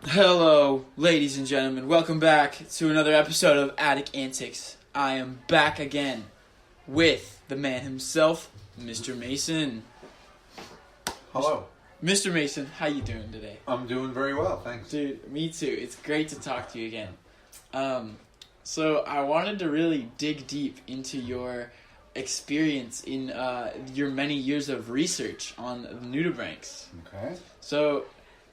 Hello, ladies and gentlemen. Welcome back to another episode of ANTICS. I am back again with the man himself, Mr. Mason. Hello. Mr. Mason, how you doing today? I'm doing very well, thanks. Dude, me too. It's great to talk to you again. So I wanted to really dig deep into your experience in your many years of research on nudibranchs. Okay. So,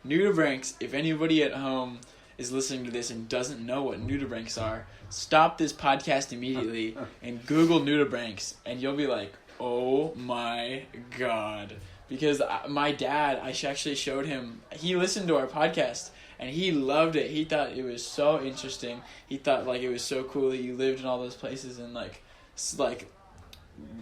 nudibranchs, if anybody at home is listening to this and doesn't know what nudibranchs are, stop this podcast immediately and Google nudibranchs, and you'll be like, oh my god. Because my dad, I actually showed him, he listened to our podcast, and he loved it. He thought it was so interesting. He thought, like, it was so cool that you lived in all those places and, like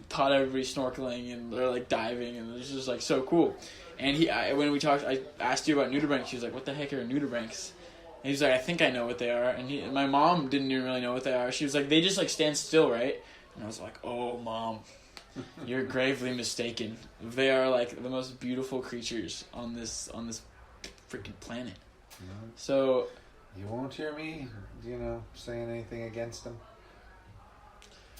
taught everybody snorkeling and, or, like, diving, and it was just, like, so cool. And when we talked, I asked you about nudibranchs. He was like, what the heck are nudibranchs? And he was like, I think I know what they are. And my mom didn't even really know what they are. She was like, they just, like, stand still, right? And I was like, oh, Mom, you're gravely mistaken. They are, like, the most beautiful creatures on this freaking planet. Mm-hmm. So You won't hear me, saying anything against them.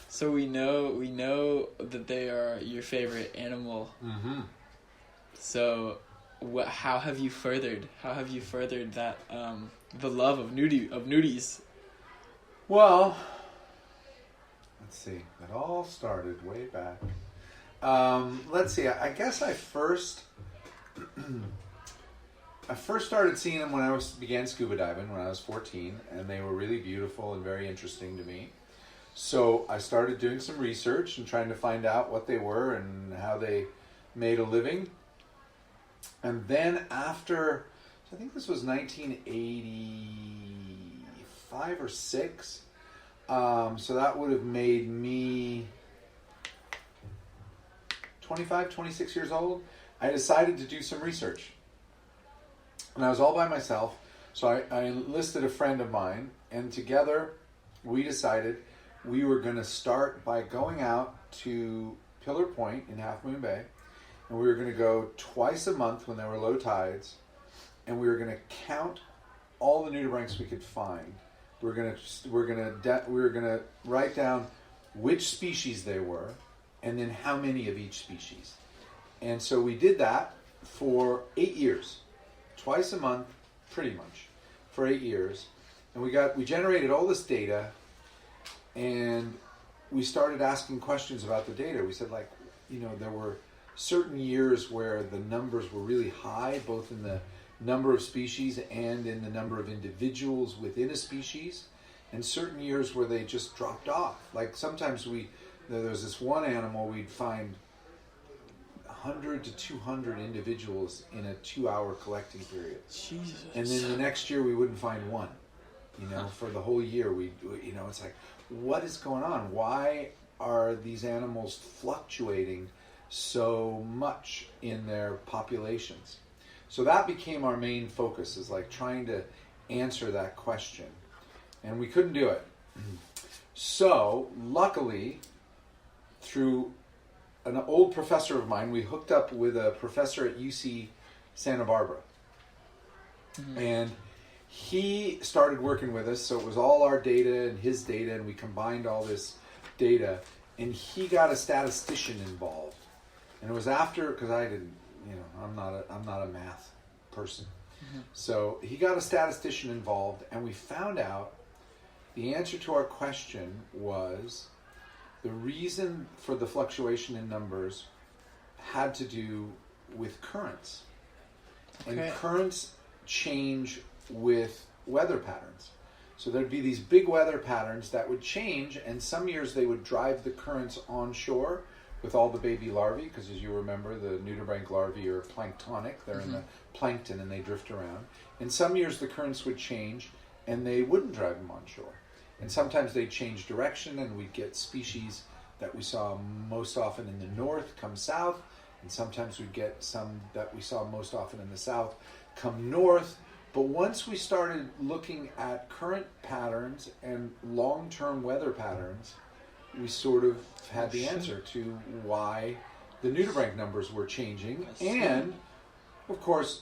So we know that they are your favorite animal. Mm-hmm. So, how have you furthered that the love of nudies? Well, let's see. It all started way back. Let's see. I guess I first started seeing them when I began scuba diving when I was 14, and they were really beautiful and very interesting to me. So I started doing some research and trying to find out what they were and how they made a living. And then after, I think this was 1985 or 6, so that would have made me 25, 26 years old, I decided to do some research. And I was all by myself, so I enlisted a friend of mine, and together we decided we were going to start by going out to Pillar Point in Half Moon Bay, and we were going to go twice a month when there were low tides, and we were going to count all the nudibranchs we could find. We were going to write down which species they were, and then how many of each species. And so we did that for 8 years, twice a month, pretty much, for 8 years, and we generated all this data. And we started asking questions about the data. We said, there were certain years where the numbers were really high, both in the number of species and in the number of individuals within a species, and certain years where they just dropped off. Like sometimes there was this one animal, we'd find 100 to 200 individuals in a 2-hour collecting period. Jesus. And then the next year we wouldn't find one. For the whole year, it's like, what is going on? Why are these animals fluctuating so much in their populations? So that became our main focus, is like trying to answer that question. And we couldn't do it. So, luckily, through an old professor of mine, we hooked up with a professor at UC Santa Barbara. Mm-hmm. And he started working with us, so it was all our data and his data, and we combined all this data, and he got a statistician involved. And it was after, because I didn't, I'm not a math person. Mm-hmm. So he got a statistician involved, and we found out the answer to our question was the reason for the fluctuation in numbers had to do with currents. Okay. And currents change with weather patterns. So there'd be these big weather patterns that would change, and some years they would drive the currents onshore with all the baby larvae, because as you remember, the nudibranch larvae are planktonic. They're in the plankton and they drift around. And some years the currents would change and they wouldn't drive them onshore. And sometimes they'd change direction, and we'd get species that we saw most often in the north come south, and sometimes we'd get some that we saw most often in the south come north. But once we started looking at current patterns and long-term weather patterns, we sort of had the answer to why the nudibranch numbers were changing. And, of course,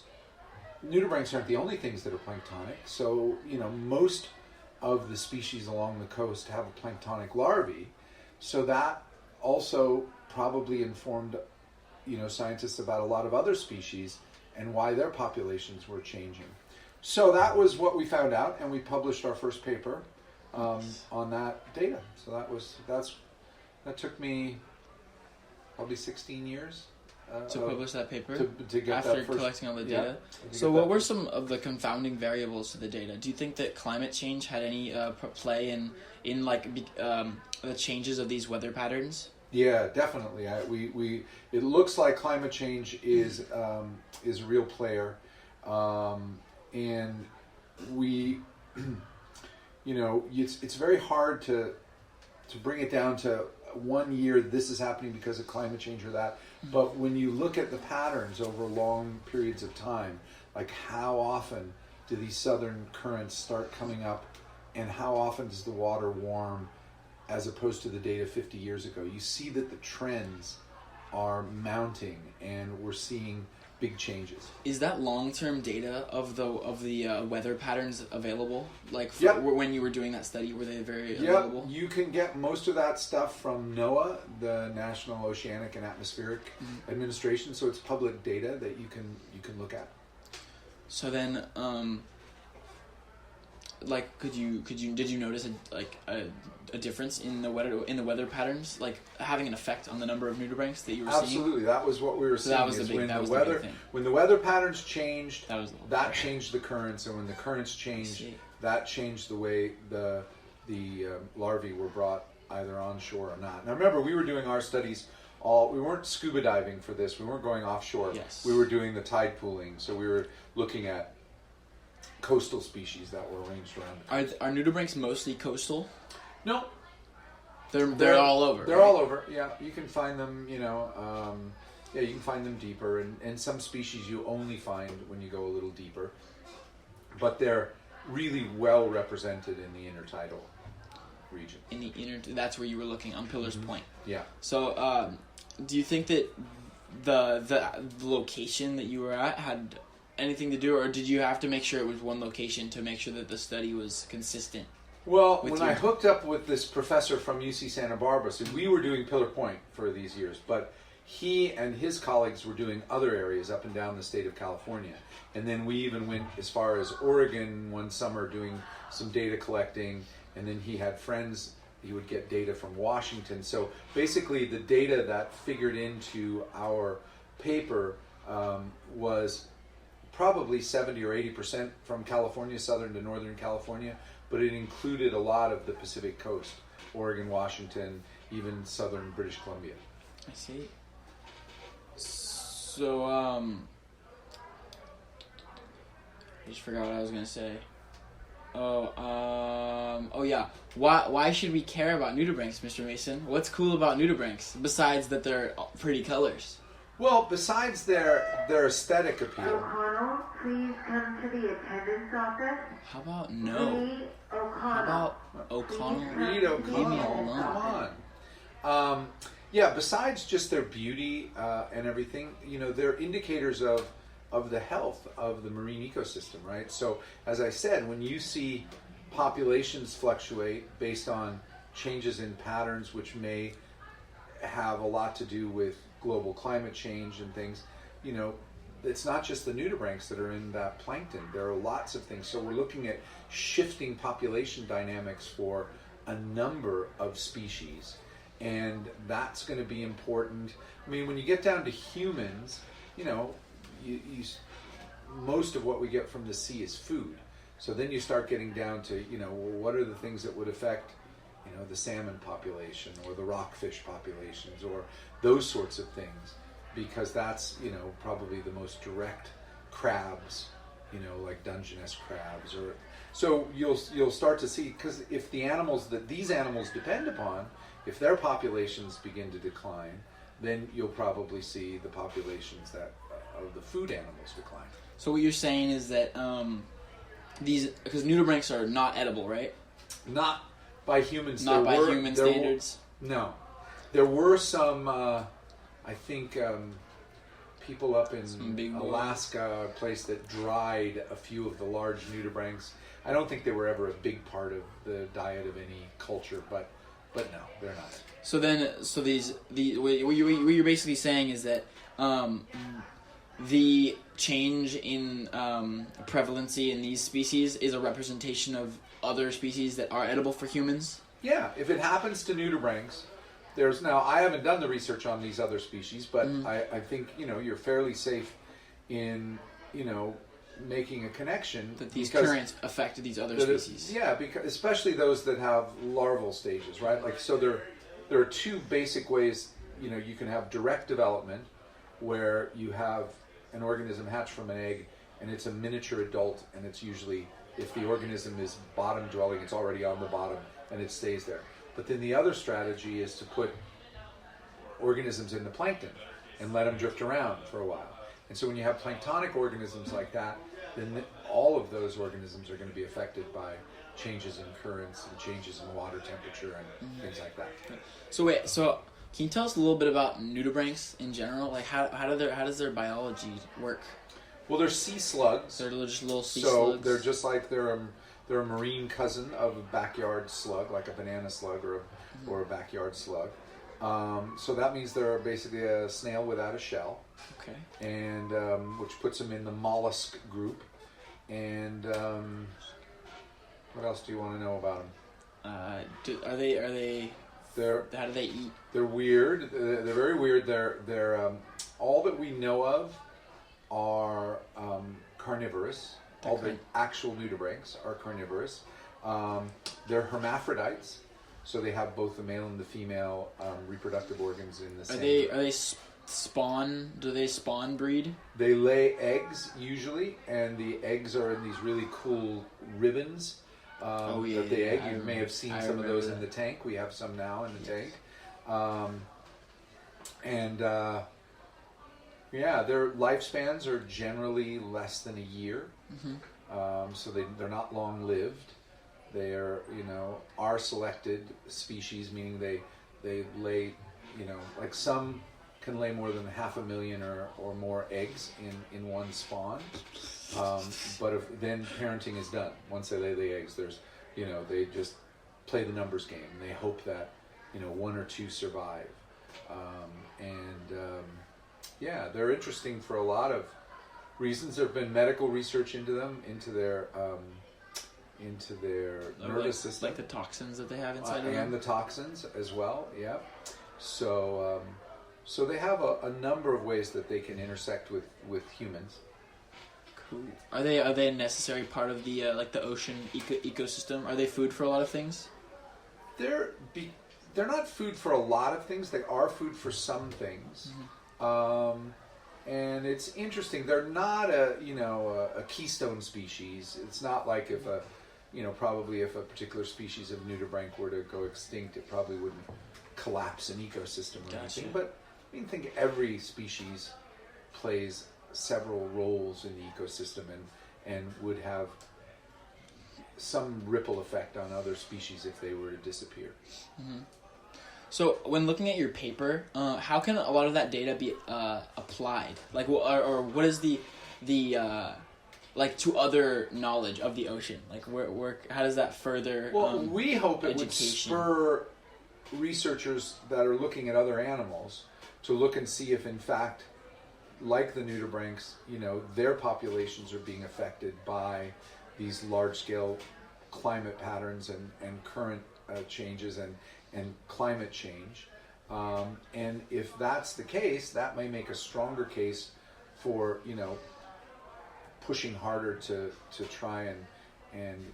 nudibranchs aren't the only things that are planktonic. So, most of the species along the coast have a planktonic larvae. So that also probably informed, scientists about a lot of other species and why their populations were changing. So that was what we found out, and we published our first paper on that data. So that took me probably 16 years. To publish that paper? To get after that first, collecting all the data? So what were some of the confounding variables to the data? Do you think that climate change had any play in the changes of these weather patterns? Yeah, definitely. It looks like climate change is a real player, and we, it's very hard to bring it down to 1 year. This is happening because of climate change or that. But when you look at the patterns over long periods of time, like how often do these southern currents start coming up, and how often does the water warm, as opposed to the data 50 years ago, you see that the trends are mounting, and we're seeing big changes. Is that long-term data of the weather patterns available? When you were doing that study, were they very available? You can get most of that stuff from NOAA, the National Oceanic and Atmospheric Administration. So it's public data that you can look at. So then, did you notice a difference in the weather patterns, like having an effect on the number of nudibranchs that you were seeing? Absolutely, that was what we were seeing. That was the big thing. When the weather patterns changed, that changed the currents, and when the currents changed, that changed the way the larvae were brought either onshore or not. Now remember, we were doing our studies. We weren't scuba diving for this. We weren't going offshore. Yes. We were doing the tide pooling. So we were looking at coastal species that were arranged around. Are nudibranchs mostly coastal? No, they're all over. They're all over. Yeah, you can find them. You can find them deeper, and some species you only find when you go a little deeper. But they're really well represented in the intertidal region. That's where you were looking on Pillar's Point. Yeah. So, do you think that the location that you were at had anything to do, or did you have to make sure it was one location to make sure that the study was consistent? Well, when I hooked up with this professor from UC Santa Barbara, so we were doing Pillar Point for these years, but he and his colleagues were doing other areas up and down the state of California. And then we even went as far as Oregon one summer doing some data collecting, and then he had friends, he would get data from Washington. So basically the data that figured into our paper was probably 70 or 80% from California, southern to northern California, but it included a lot of the Pacific coast, Oregon, Washington, even southern British Columbia. I see. So, I just forgot what I was going to say. Oh yeah. Why should we care about nudibranchs, Mr. Mason? What's cool about nudibranchs, besides that they're pretty colors? Well, besides their aesthetic appeal. O'Connell, please come to the attendance office. How about no? Reed O'Connell. How about O'Connell? Reed O'Connell. Leave me alone. Come on. Yeah, besides just their beauty and everything, they're indicators of the health of the marine ecosystem, right? So, as I said, when you see populations fluctuate based on changes in patterns, which may have a lot to do with global climate change and things, it's not just the nudibranchs that are in that plankton. There are lots of things. So we're looking at shifting population dynamics for a number of species, and that's going to be important. I mean, when you get down to humans, most of what we get from the sea is food. So then you start getting down to, what are the things that would affect, the salmon population or the rockfish populations or those sorts of things, because that's, probably the most direct crabs, like Dungeness crabs. Or so you'll start to see, because if the animals that these animals depend upon, if their populations begin to decline, then you'll probably see the populations that of the food animals decline. So what you're saying is that because nudibranchs are not edible, right? Not by humans. Not by human standards. No, there were some. I think people up Some big in boys. Alaska, a place that dried a few of the large nudibranchs. I don't think they were ever a big part of the diet of any culture, but no, they're not. So then, what you're basically saying is that the change in prevalency in these species is a representation of other species that are edible for humans. Yeah, if it happens to nudibranchs, I haven't done the research on these other species, but I think you're fairly safe in making a connection That these currents affect these other species. Yeah, because especially those that have larval stages, right? Like so, there are two basic ways. You can have direct development, where you have an organism hatch from an egg, and it's a miniature adult, and it's usually, if the organism is bottom dwelling, it's already on the bottom, and it stays there. But then the other strategy is to put organisms in the plankton and let them drift around for a while. And so when you have planktonic organisms like that, then all of those organisms are going to be affected by changes in currents and changes in water temperature and things like that. So can you tell us a little bit about nudibranchs in general? Like how does their biology work? Well, they're sea slugs. They're just little sea so slugs. they're just like they're a marine cousin of a backyard slug, like a banana slug or a backyard slug. So that means they're basically a snail without a shell. Okay. And which puts them in the mollusk group. And what else do you want to know about them? Are they? How do they eat? They're weird. They're very weird. They're all that we know of are carnivorous. All the actual nudibranchs are carnivorous. They're hermaphrodites, so they have both the male and the female reproductive organs in the same. Are they spawn? Do they spawn breed? They lay eggs usually, and the eggs are in these really cool ribbons. That the egg. You may have seen some of those in the tank. We have some now in the tank. Their lifespans are generally less than a year. So they're not long lived. They are, are selected species, meaning they lay, like some can lay more than 500,000 or more eggs in one spawn. But then parenting is done. Once they lay the eggs, there's, they just play the numbers game. And they hope that, one or two survive. They're interesting for a lot of reasons. There have been medical research into them, into their nervous system, like the toxins that they have inside of them, and the toxins as well. Yeah. So they have a number of ways that they can intersect with humans. Cool. Are they a necessary part of the the ocean ecosystem? Are they food for a lot of things? They're not food for a lot of things. They are food for some things. And it's interesting. They're not a keystone species. It's not like if probably if a particular species of nudibranch were to go extinct, it probably wouldn't collapse an ecosystem or anything. But I think every species plays several roles in the ecosystem and would have some ripple effect on other species if they were to disappear. So when looking at your paper, how can a lot of that data be applied? Like, or what is the like to other knowledge of the ocean? Like, where how does that further? Well, we hope it would education? spur researchers that are looking at other animals to look and see if, in fact, like the nudibranchs, their populations are being affected by these large-scale climate patterns and current changes and climate change. And if that's the case, that may make a stronger case for, pushing harder to try and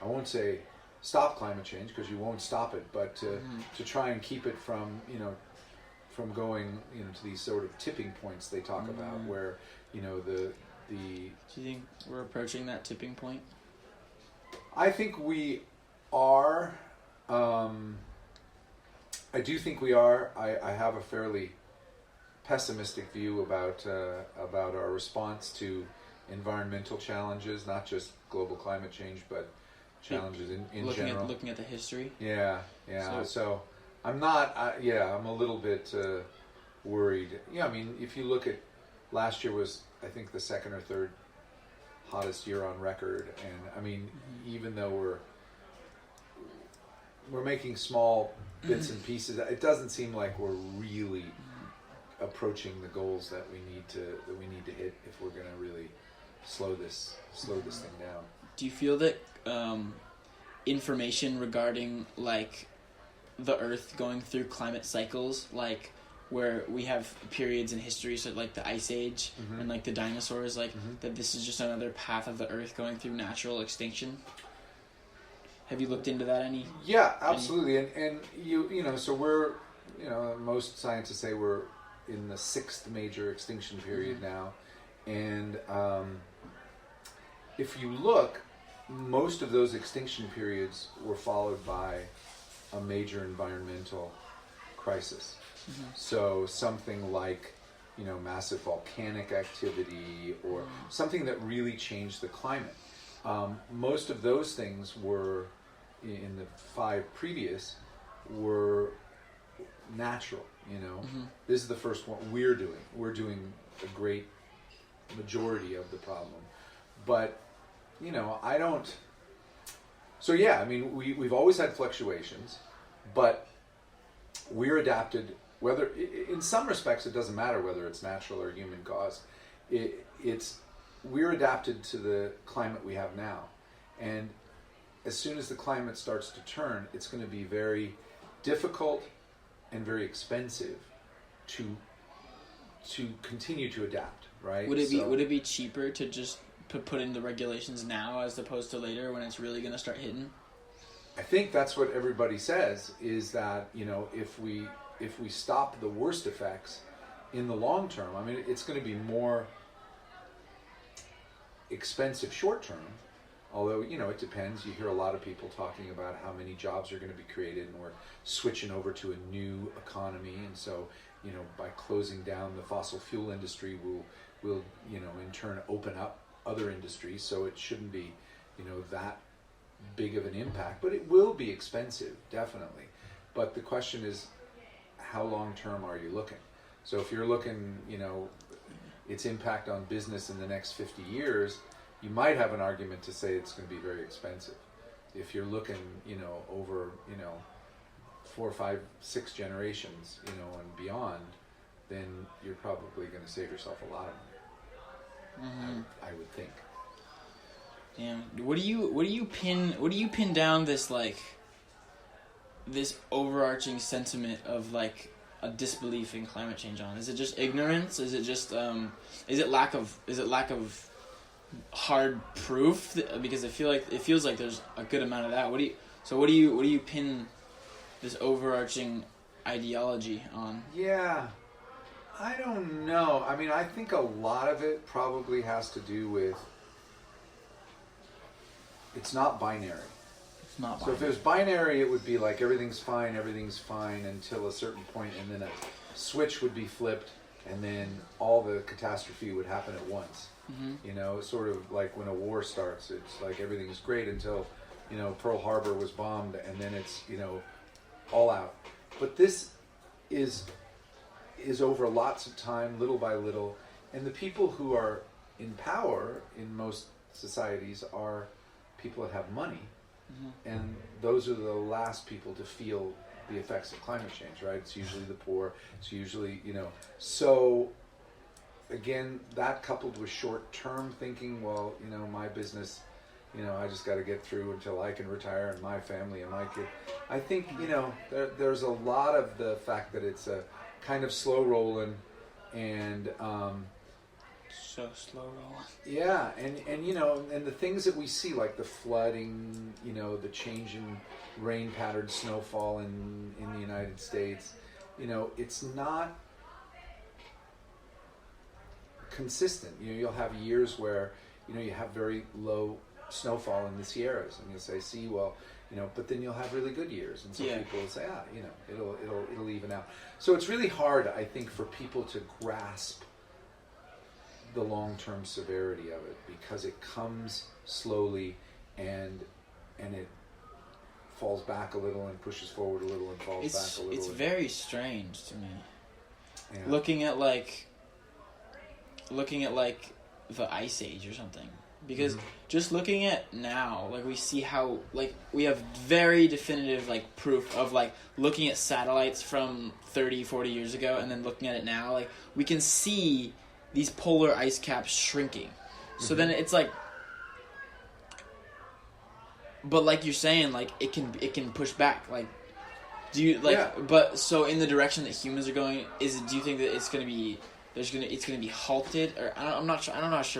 I won't say stop climate change, because you won't stop it, but to try and keep it from going to these sort of tipping points they talk about, where the Do you think we're approaching that tipping point? I think we are. I do think we are. I have a fairly pessimistic view about our response to environmental challenges, not just global climate change, but challenges in general. Looking at the history. Yeah. So I'm not. I'm a little bit worried. Yeah, I mean, if you look at last year was, I think, the second or third hottest year on record, and I mean, even though we're making small bits and pieces, it doesn't seem like we're really approaching the goals that we need to hit if we're going to really slow this thing down. Do you feel that information regarding like the Earth going through climate cycles, like where we have periods in history, so like the Ice Age and like the dinosaurs, like that this is just another path of the Earth going through natural extinction? Have you looked into that any? Yeah, absolutely. And you know, so we're, you know, most scientists say we're in the 6th major extinction period now. And if you look, most of those extinction periods were followed by a major environmental crisis. So something like, you know, massive volcanic activity or something that really changed the climate. Most of those things were, in the 5 previous, were natural, you know. This is the first one we're doing. We're doing a great majority of the problem. But, you know, I don't... So yeah, I mean, we've always had fluctuations, but we're adapted, whether... In some respects, it doesn't matter whether it's natural or human caused. We're adapted to the climate we have now. And as soon as the climate starts to turn, it's going to be very difficult and very expensive to continue to adapt, right? Would it be cheaper to just put in the regulations now as opposed to later when it's really going to start hitting? I think that's what everybody says, is that, you know, if we stop the worst effects in the long term, I mean, it's going to be more expensive short term. Although, you know, it depends. You hear a lot of people talking about how many jobs are going to be created, and we're switching over to a new economy. And so, you know, by closing down the fossil fuel industry, we'll you know, in turn open up other industries. So it shouldn't be, you know, that big of an impact. But it will be expensive, definitely. But the question is, how long term are you looking? So if you're looking, you know, its impact on business in the next 50 years, you might have an argument to say it's going to be very expensive. If you're looking, you know, over, you know, 4, 5, 6 generations, you know, and beyond, then you're probably going to save yourself a lot of money. I would think. Damn. What do you pin down this, like, this overarching sentiment of, like, a disbelief in climate change on? Is it just ignorance? Is it just is it lack of hard proof? Because it feels like there's a good amount of that. What do you pin this overarching ideology on? Yeah, I don't know. I mean, I think a lot of it probably has to do with, it's not binary. It's not binary. So if it was binary, it would be like everything's fine until a certain point, and then a switch would be flipped, and then all the catastrophe would happen at once. You know, sort of like when a war starts, it's like everything's great until, you know, Pearl Harbor was bombed, and then it's, you know, all out. But this is over lots of time, little by little, and the people who are in power in most societies are people that have money, and those are the last people to feel the effects of climate change, right? It's usually the poor. It's usually, you know, so again, that coupled with short-term thinking, well, you know, my business, you know, I just got to get through until I can retire, and my family and my kid. I think, you know, there's a lot of the fact that it's a kind of slow rolling, and so slow rolling. Yeah, and you know, and the things that we see, like the flooding, you know, the change in rain pattern, snowfall in the United States, you know, it's not consistent. You know, you'll have years where, you know, you have very low snowfall in the Sierras, and you'll say, see, well, you know, but then you'll have really good years, and so people will say, you know, it'll even out. So it's really hard, I think, for people to grasp the long-term severity of it, because it comes slowly, and it falls back a little and pushes forward a little and falls back a little. It's very strange to me. Yeah. looking at the Ice Age or something. Because just looking at now, like, we see how, like, we have very definitive, like, proof of, like, looking at satellites from 30, 40 years ago and then looking at it now, like, we can see these polar ice caps shrinking. So then it's like, but like you're saying, like, it can push back, like, do you, like, Yeah. but, so in the direction that humans are going, do you think that it's gonna be halted, or I'm not sure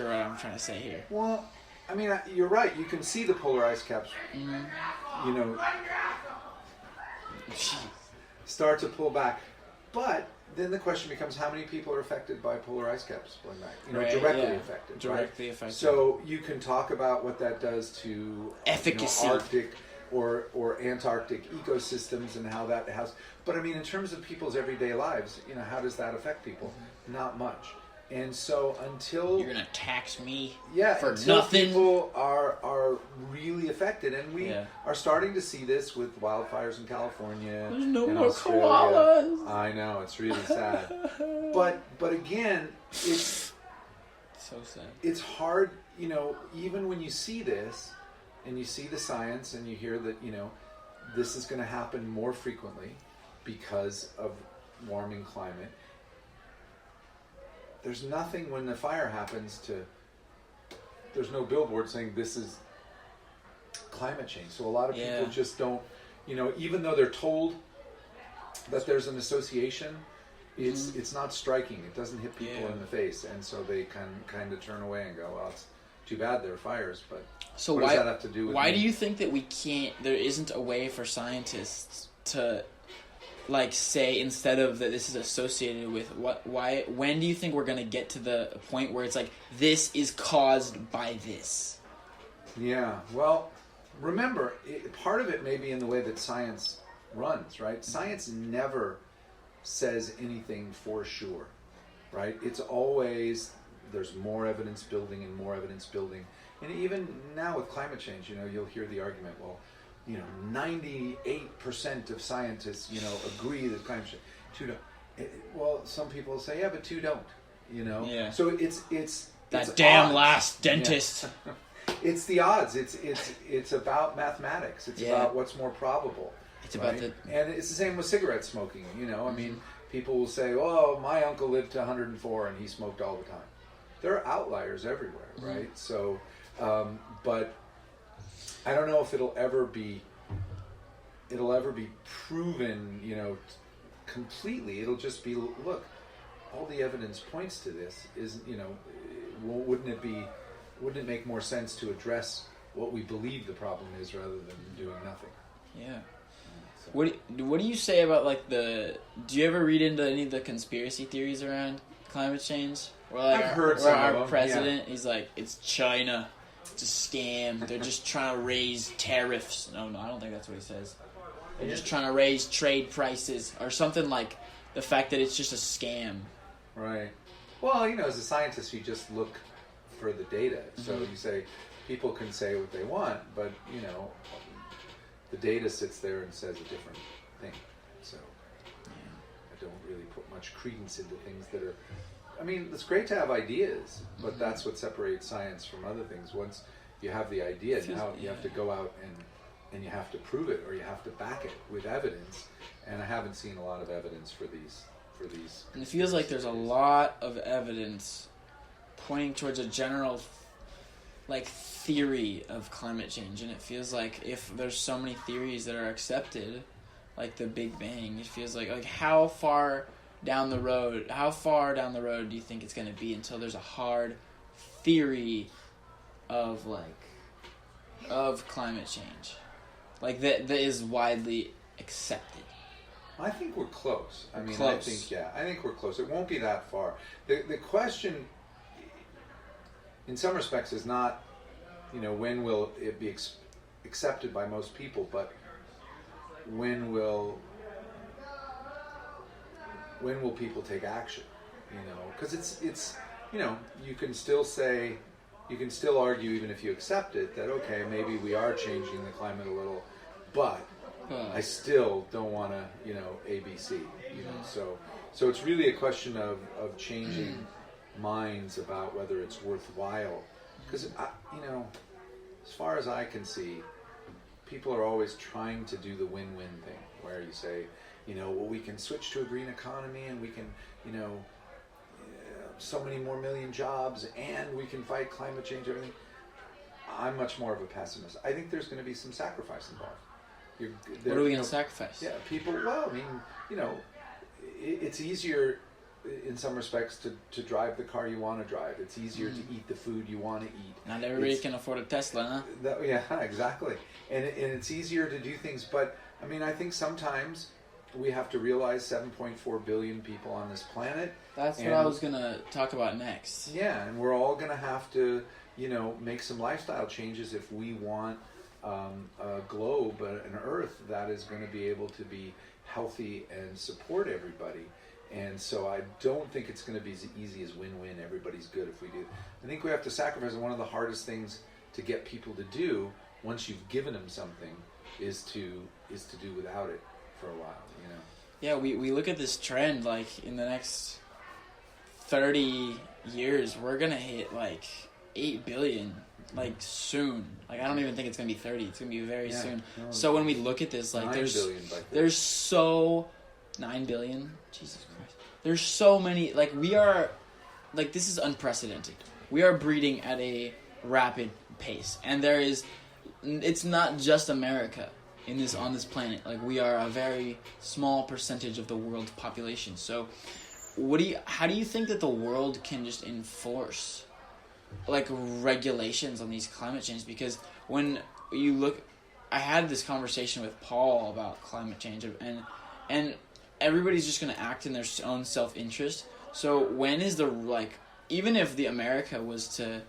what I'm trying to say here. Well, I mean, you're right. You can see the polar ice caps, you know, start to pull back. But then the question becomes, how many people are affected by polar ice caps pulling back? You know, Right, directly yeah. affected. Directly right? affected. So you can talk about what that does to Efficacy. Arctic or Antarctic ecosystems and how that has. But I mean, in terms of people's everyday lives, you know, how does that affect people? Not much. And so until You're gonna tax me for until nothing. people are really affected, and we Yeah. are starting to see this with wildfires in California. There's no and more Australia. koalas. I know, it's really sad. but again, it's So sad. it's hard, you know, even when you see this and you see the science and you hear that, you know, this is going to happen more frequently because of warming climate. There's nothing when the fire happens there's no billboard saying this is climate change. So a lot of people just don't, you know, even though they're told that there's an association, it's not striking. It doesn't hit people in the face. And so they kind of turn away and go, well, it's too bad there are fires, but So what why does that have to do with why me? do you think that there isn't a way for scientists to, like, say, instead of that this is associated with when do you think we're going to get to the point where it's like, this is caused by this? Yeah, well, remember, part of it may be in the way that science runs, right? Science never says anything for sure, right? It's always, there's more evidence building and more evidence building. And even now with climate change, you know, you'll hear the argument, well, you know, 98% of scientists, you know, agree that climate change. Two don't. Well, some people say, yeah, but two don't, you know? Yeah. So it's That damn odds. last dentist. Yeah. It's the odds. It's about mathematics. It's about what's more probable. It's about right? And it's the same with cigarette smoking. You know, I mean, people will say, "Oh, my uncle lived to 104 and he smoked all the time." There are outliers everywhere, right? So, but I don't know if it'll ever be proven, you know, completely. It'll just be, look, all the evidence points to this. Is, you know, wouldn't it make more sense to address what we believe the problem is rather than doing nothing? Yeah. So. What do you say about, like, do you ever read into any of the conspiracy theories around climate change? Or, like, I've heard some of our them, president, he's like, it's China. It's a scam. They're just trying to raise tariffs. No, I don't think that's what he says. They're just trying to raise trade prices or something, like the fact that it's just a scam. Right. Well, you know, as a scientist, you just look for the data. So you say, people can say what they want, but, you know, the data sits there and says a different thing. So I don't really put much credence into things that are... I mean, it's great to have ideas, but that's what separates science from other things. Once you have the idea, now you have to go out and you have to prove it, or you have to back it with evidence. And I haven't seen a lot of evidence for these. And it feels like there's a lot of evidence pointing towards a general, like, theory of climate change. And it feels like if there's so many theories that are accepted, like the Big Bang, it feels like how far down the road do you think it's going to be until there's a hard theory of climate change, like that is widely accepted? I think we're close. I think we're close. It won't be that far. The question, in some respects, is not, you know, when will it be accepted by most people, but when will people take action? You know, because it's you know, you can still argue, even if you accept it, that okay, maybe we are changing the climate a little, but I still don't want to, you know, ABC, you know, so So it's really a question of changing minds about whether it's worthwhile. Because, as far as I can see, people are always trying to do the win-win thing, where you say, well, we can switch to a green economy and we can, so many more million jobs and we can fight climate change, everything. I'm much more of a pessimist. I think there's going to be some sacrifice involved. What are we going to sacrifice? Yeah, people, well, I mean, it's easier in some respects to drive the car you want to drive. It's easier to eat the food you want to eat. Not everybody can afford a Tesla, huh? Yeah, exactly. And it's easier to do things, but I mean, I think sometimes we have to realize 7.4 billion people on this planet. That's what I was going to talk about next. Yeah, and we're all going to have to, make some lifestyle changes if we want a globe, an Earth that is going to be able to be healthy and support everybody. And so I don't think it's going to be as easy as win-win, everybody's good if we do. I think we have to sacrifice. One of the hardest things to get people to do once you've given them something is to do without it for a while, Yeah, we look at this trend, like, in the next 30 years, we're going to hit, 8 billion, soon. I don't even think it's going to be 30. It's going to be very soon. No, so when we look at this, 9 there's so... 9 billion? Jesus Christ. There's so many, we are, this is unprecedented. We are breeding at a rapid pace. And it's not just America on this planet. We are a very small percentage of the world's population. So how do you think that the world can just enforce, regulations on these climate change? Because when you look, I had this conversation with Paul about climate change, and everybody's just going to act in their own self-interest. So when is even if the America was to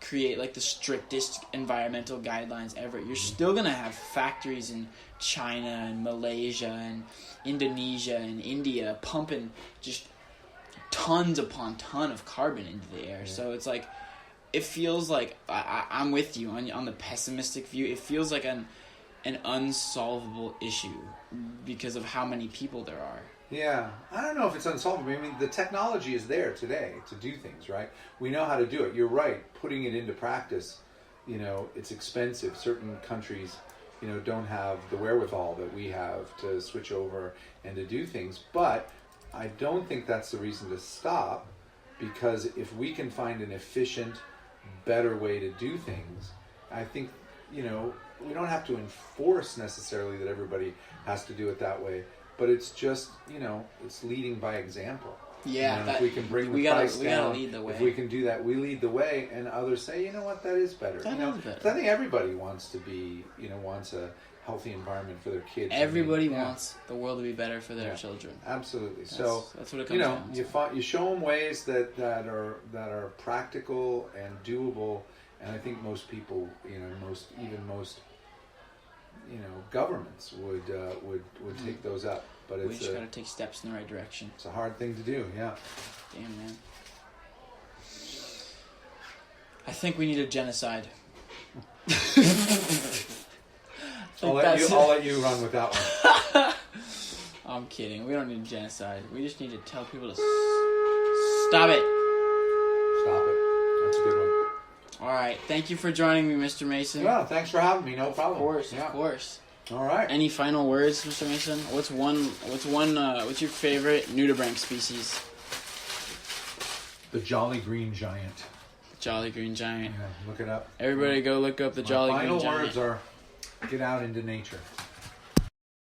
create the strictest environmental guidelines ever, you're still going to have factories in China and Malaysia and Indonesia and India pumping just tons upon ton of carbon into the air. Yeah. So it's it feels like I'm with you on the pessimistic view. It feels like an unsolvable issue because of how many people there are. Yeah, I don't know if it's unsolvable. I mean, the technology is there today to do things, right? We know how to do it. You're right. Putting it into practice, it's expensive. Certain countries, don't have the wherewithal that we have to switch over and to do things. But I don't think that's the reason to stop, because if we can find an efficient, better way to do things, I think, we don't have to enforce necessarily that everybody has to do it that way, but it's just, it's leading by example. Yeah, if we can bring the price down, gotta lead the way. If we can do that, we lead the way, and others say, that is better. That is better. So I think everybody wants to be, wants a healthy environment for their kids. Everybody wants the world to be better for their children. Absolutely. That's what it comes down to. You show them ways that are practical and doable, and I think most people, most governments would take those up. But we just got to take steps in the right direction. It's a hard thing to do, yeah. Damn, man. I think we need a genocide. I'll let you run with that one. I'm kidding. We don't need a genocide. We just need to tell people to stop it. Stop it. That's a good one. All right. Thank you for joining me, Mr. Mason. Well, thanks for having me. No problem. Of course. All right. Any final words, Mr. Mason? What's your favorite nudibranch species? The Jolly Green Giant. The Jolly Green Giant. Yeah, look it up. Everybody go look up the Jolly Green Giant. My final words are, get out into nature.